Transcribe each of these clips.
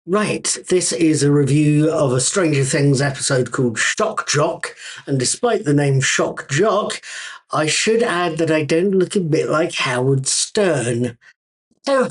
Right, this is a review of a Stranger Things episode called Shock Jock, and despite the name Shock Jock, I should add that I don't look a bit like Howard Stern. So,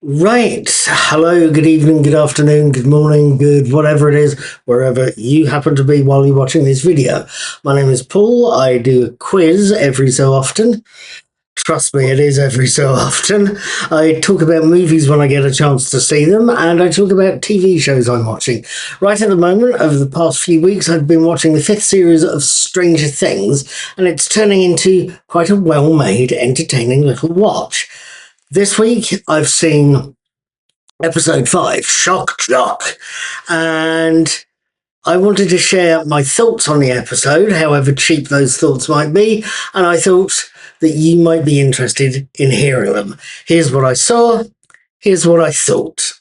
right, hello, good evening, good afternoon, good morning, good whatever it is, wherever you happen to be while you're watching this video. My name is Paul. I do a quiz every so often. Trust me, it is every so often. I talk about movies when I get a chance to see them, and I talk about TV shows I'm watching. Right at the moment, over the past few weeks, I've been watching the fifth series of Stranger Things, and it's turning into quite a well-made, entertaining little watch. This week, I've seen episode 5, Shock Jock, and I wanted to share my thoughts on the episode, however cheap those thoughts might be, and I thought that you might be interested in hearing them. Here's what I saw, here's what I thought.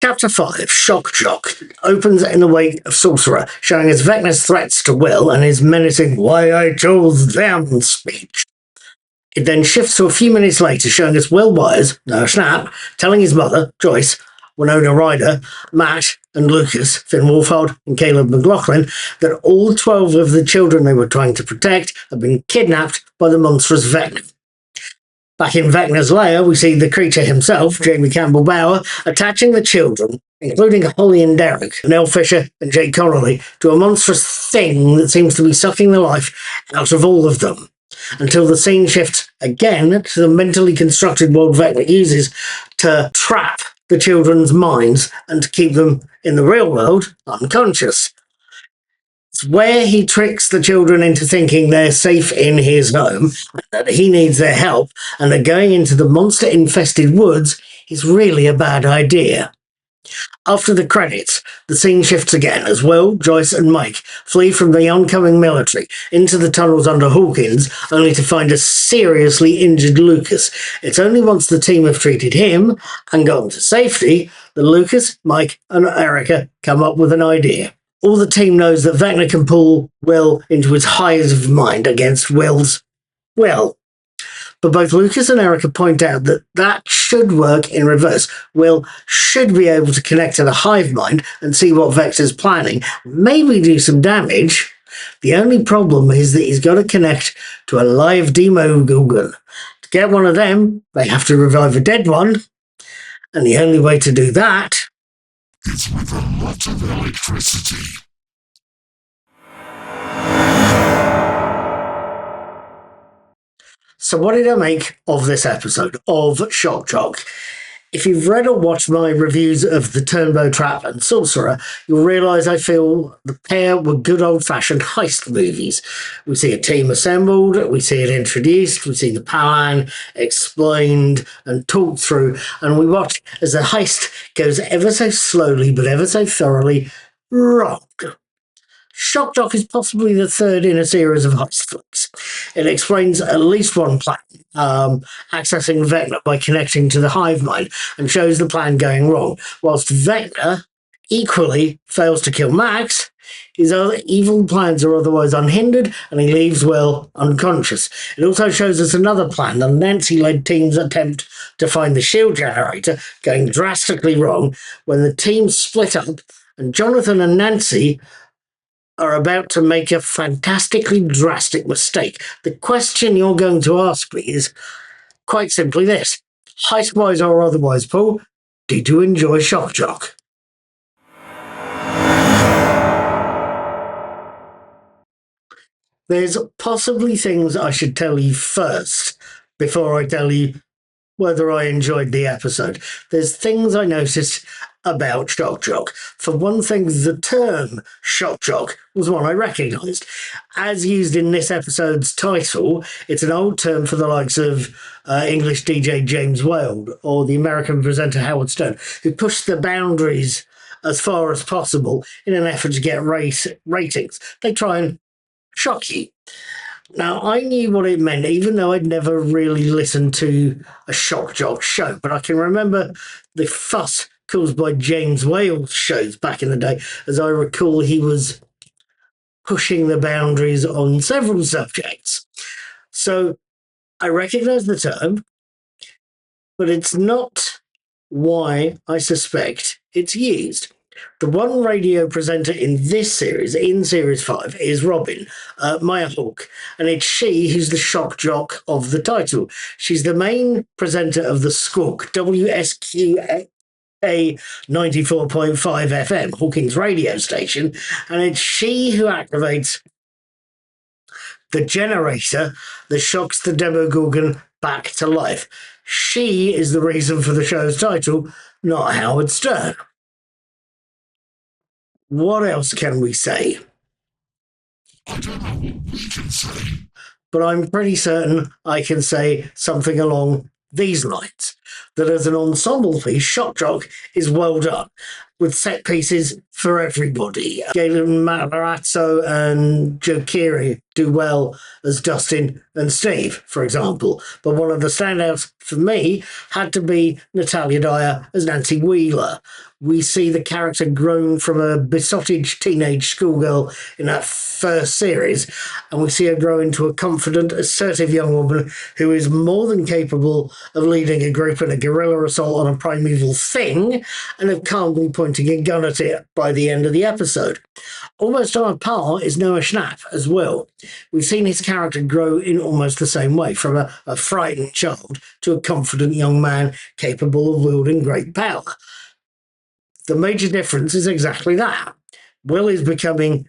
Chapter 5, Shock Jock, opens in the wake of Sorcerer, showing us Vecna's threats to Will and his menacing "why I chose them" speech. It then shifts to a few minutes later, showing us Will Wires, no snap, telling his mother, Joyce, Winona Ryder, Matt, and Lucas, Finn Wolfhard, and Caleb McLaughlin, that all 12 of the children they were trying to protect had been kidnapped by the monstrous Vecna. Back in Vecna's lair, we see the creature himself, Jamie Campbell Bower, attaching the children, including Holly and Derek, Nell Fisher and Jake Connolly, to a monstrous thing that seems to be sucking the life out of all of them, until the scene shifts again to the mentally constructed world Vecna uses to trap the children's minds and to keep them in the real world unconscious. It's where he tricks the children into thinking they're safe in his home, that he needs their help, and that going into the monster-infested woods is really a bad idea. After the credits, the scene shifts again as Will, Joyce, and Mike flee from the oncoming military into the tunnels under Hawkins, only to find a seriously injured Lucas. It's only once the team have treated him and gotten to safety that Lucas, Mike, and Erica come up with an idea. All the team knows that Vecna can pull Will into his hive mind against Will's will. But both Lucas and Erica point out that that should work in reverse. Will should be able to connect to the hive mind and see what Vecna's planning, maybe do some damage. The only problem is that he's got to connect to a live Demogorgon. To get one of them, they have to revive a dead one, and the only way to do that is with a lot of electricity. So what did I make of this episode of Shock Jock? If you've read or watched my reviews of The Turbo Trap and Sorcerer, you'll realise I feel the pair were good old-fashioned heist movies. We see a team assembled, we see it introduced, we see the plan explained and talked through, and we watch as the heist goes ever so slowly but ever so thoroughly wrong. Shock Jock is possibly the third in a series of heist flicks. It explains at least one plan, accessing Vecna by connecting to the hive mind, and shows the plan going wrong. Whilst Vecna equally fails to kill Max, his other evil plans are otherwise unhindered, and he leaves Will unconscious. It also shows us another plan, the Nancy-led team's attempt to find the shield generator, going drastically wrong when the team split up, and Jonathan and Nancy are about to make a fantastically drastic mistake. The question you're going to ask me is quite simply this. Heist-wise or otherwise, Paul, did you enjoy Shock Jock? There's possibly things I should tell you first before I tell you whether I enjoyed the episode. There's things I noticed about Shock Jock. For one thing, the term Shock Jock was one I recognised. As used in this episode's title, it's an old term for the likes of English DJ James Whale or the American presenter Howard Stern, who pushed the boundaries as far as possible in an effort to get ratings. They try and shock you. Now, I knew what it meant, even though I'd never really listened to a Shock Jock show, but I can remember the fuss caused by James Whale's shows back in the day. As I recall, he was pushing the boundaries on several subjects. So I recognise the term, but it's not why I suspect it's used. The one radio presenter in this series, in Series 5, is Robin, Maya Hawke, and it's she who's the shock jock of the title. She's the main presenter of the Squawk, WSQA 94.5 FM, Hawking's radio station, and it's she who activates the generator that shocks the Demogorgon back to life. She is the reason for the show's title, not Howard Stern. What else can we say? I don't know what we can say. But I'm pretty certain I can say something along these lines. That as an ensemble piece, Shock Jock is well done, with set pieces for everybody. Galen Matarazzo and Joe Keery do well as Dustin and Steve, for example. But one of the standouts for me had to be Natalia Dyer as Nancy Wheeler. We see the character grown from a besotted teenage schoolgirl in that first series, and we see her grow into a confident, assertive young woman who is more than capable of leading a group in a guerrilla assault on a primeval thing, and of calmly pointing a gun at it by the end of the episode. Almost on a par is Noah Schnapp as well. We've seen his character grow in almost the same way, from a frightened child to a confident young man capable of wielding great power. The major difference is exactly that. Will is becoming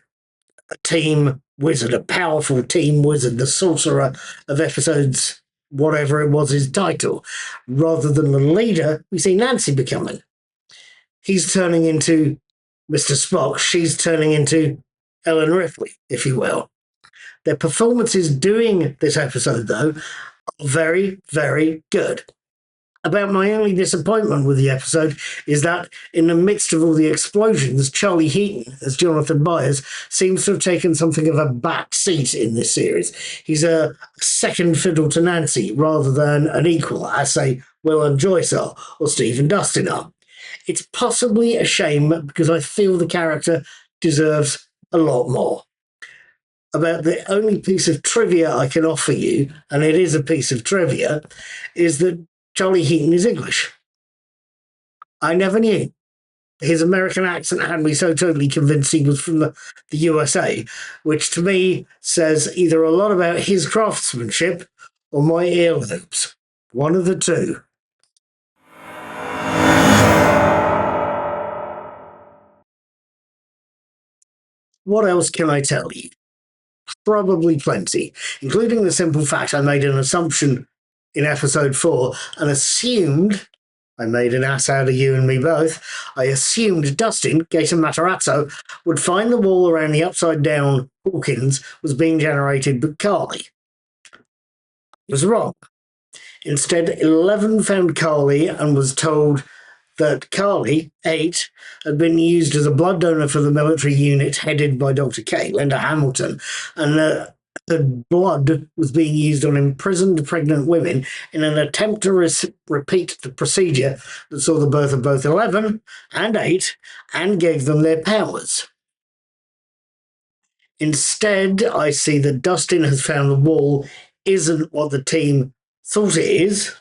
a team wizard, a powerful team wizard, the sorcerer of episodes, whatever it was his title, rather than the leader we see Nancy becoming. He's turning into Mr. Spock, she's turning into Ellen Ripley, if you will. Their performances doing this episode, though, are very, very good. About my only disappointment with the episode is that in the midst of all the explosions, Charlie Heaton, as Jonathan Byers, seems to have taken something of a back seat in this series. He's a second fiddle to Nancy rather than an equal, as say Will and Joyce are, or Steve and Dustin are. It's possibly a shame because I feel the character deserves a lot more. About the only piece of trivia I can offer you, and it is a piece of trivia, is that Charlie Heaton is English. I never knew. His American accent had me so totally convinced he was from the USA, which to me says either a lot about his craftsmanship or my earlobes. One of the two. What else can I tell you? Probably plenty, including the simple fact I made an assumption in episode 4 and assumed I made an ass out of you and me both. I assumed Dustin, Gator Matarazzo, would find the wall around the upside-down Hawkins was being generated by Carly. I was wrong. Instead, 11 found Carly and was told that Carly, 8, had been used as a blood donor for the military unit headed by Dr. K, Linda Hamilton, and her blood was being used on imprisoned pregnant women in an attempt to repeat the procedure that saw the birth of both 11 and 8 and gave them their powers. Instead, I see that Dustin has found the wall isn't what the team thought it is,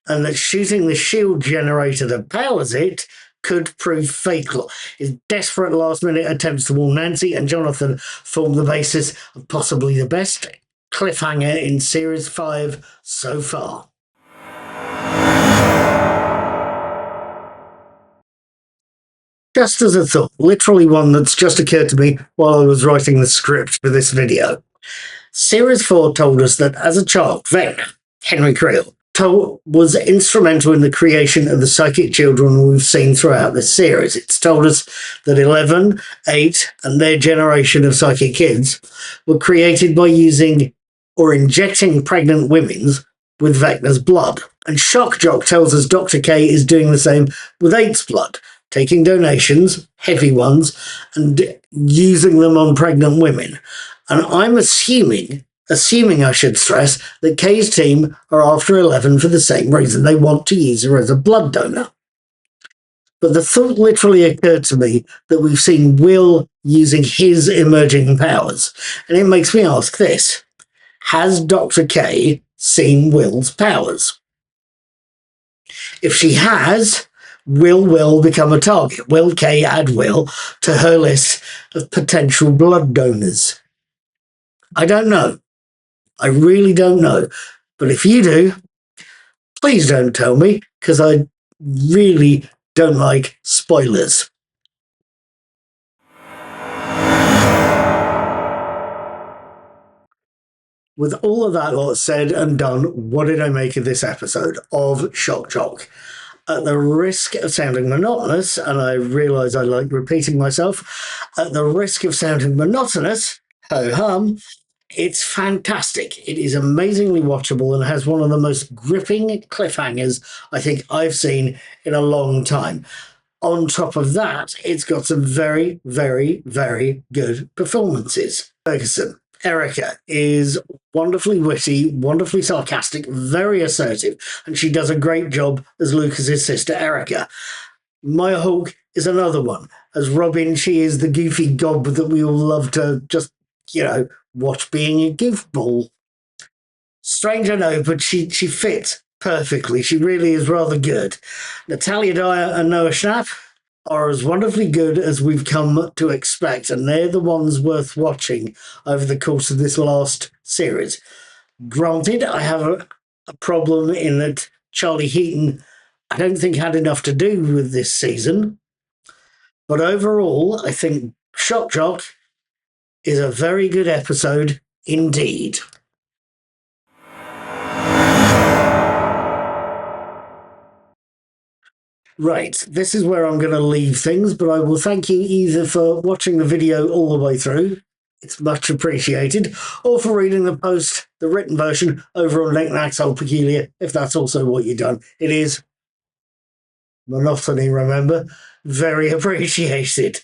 and that shooting the shield generator that powers it could prove fatal. His desperate last-minute attempts to warn Nancy and Jonathan form the basis of possibly the best cliffhanger in Series 5 so far. Just as a thought, literally one that's just occurred to me while I was writing the script for this video. Series 4 told us that as a child, Vecna, Henry Creel was instrumental in the creation of the psychic children we've seen throughout this series. It's told us that 11, 8, and their generation of psychic kids were created by using or injecting pregnant women with Vecna's blood. And Shock Jock tells us Dr. K is doing the same with 8's blood, taking donations, heavy ones, and using them on pregnant women. And I'm assuming I should stress, that Kay's team are after 11 for the same reason. They want to use her as a blood donor. But the thought literally occurred to me that we've seen Will using his emerging powers. And it makes me ask this. Has Dr. K seen Will's powers? If she has, will Will become a target? Will Kay add Will to her list of potential blood donors? I don't know. I really don't know. But if you do, please don't tell me, because I really don't like spoilers. With all of that lot said and done, what did I make of this episode of Shock Jock? At the risk of sounding monotonous, and I realise I like repeating myself, at the risk of sounding monotonous, ho-hum, it's fantastic. It is amazingly watchable and has one of the most gripping cliffhangers I think I've seen in a long time. On top of that, it's got some very, very, very good performances. Ferguson, Erica, is wonderfully witty, wonderfully sarcastic, very assertive, and she does a great job as Lucas's sister Erica. Maya Hawke is another one. As Robin, she is the goofy gob that we all love to just, watch being a goofball. Strange, I know, but she fits perfectly. She really is rather good. Natalia Dyer and Noah Schnapp are as wonderfully good as we've come to expect, and they're the ones worth watching over the course of this last series. Granted, I have a problem in that Charlie Heaton, I don't think, had enough to do with this season. But overall, I think Shock Jock is a very good episode indeed. Right, this is where I'm going to leave things, but I will thank you either for watching the video all the way through, it's much appreciated, or for reading the post, the written version, over on Knickknacks Old Peculiar, if that's also what you've done. It is monotony, remember? Very appreciated.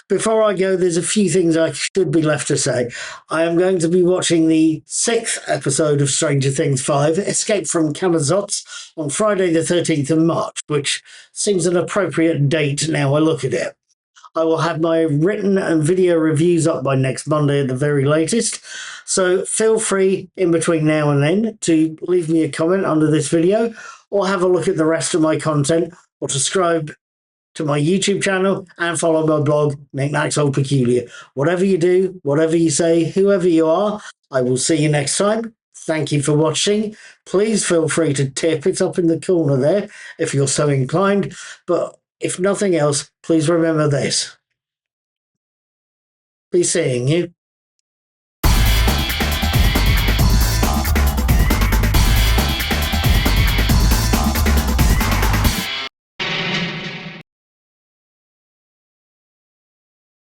Before I go, there's a few things I should be left to say. I am going to be watching the 6th episode of Stranger Things 5, Escape from Camazotz, on Friday the 13th of March, which seems an appropriate date now I look at it. I will have my written and video reviews up by next Monday at the very latest, so feel free in between now and then to leave me a comment under this video, or have a look at the rest of my content, or subscribe to my YouTube channel and follow my blog, Knickknacks Old Peculiar. Whatever you do, whatever you say, whoever you are, I will see you next time. Thank you for watching. Please feel free to tip it up in the corner there if you're so inclined. But if nothing else, please remember this. Be seeing you.